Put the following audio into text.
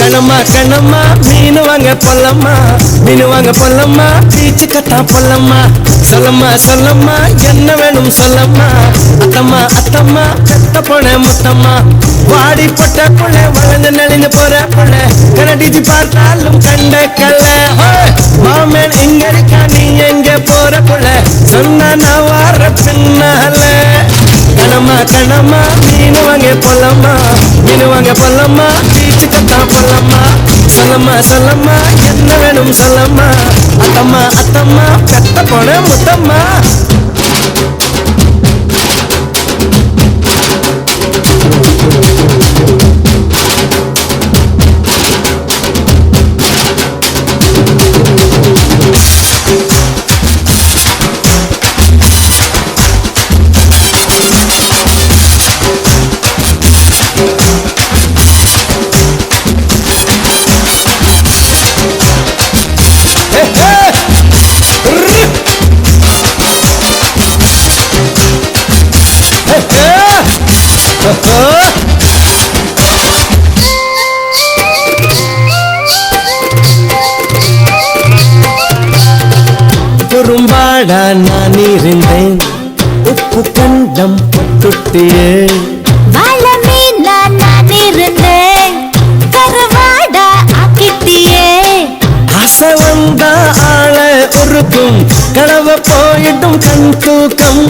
கணமா கணமா மீன் வாங்க பொல்லம்மா மீன் வாங்க பொல்லம்மா பீச்சு கட்டா பொல்லம்மா சொல்லம்மா சொல்லம்மா என்ன வேணும் சொல்லம்மா அத்தம்மா அத்தம்மா பெத்த போன முத்தம்மா வாடி பொட்ட புள்ள வளர்ந்து நெளிஞ்சு போற புள்ள கனடிச்சு பார்த்தாலும் கண்ட கல்ல மாமன் எங்க இருக்கா நீ எங்க போற புள்ள சொன்ன நான் வார பின்னால கணமா கணமா மீன் வாங்க பொல்லம்மா மீன் வாங்க பொல்லம்மா பீச்சு கட்டா பொல்லம்மா சொல்லம்மா சொல்லம்மா என்ன வேணும் சொல்லம்மா அத்தம்மா அத்தம்மா பெத்த போன முத்தம்மா குறும்பாடா நான் இருந்தேன் உப்பு கண்டம் பொட்டுட்டியே வளமே நான் இருந்தேன் கருவாடா ஆக்கிட்டியே ஆசை வந்தா ஆள உருக்கும் கடவை போயிட்டும் கண் தூக்கம்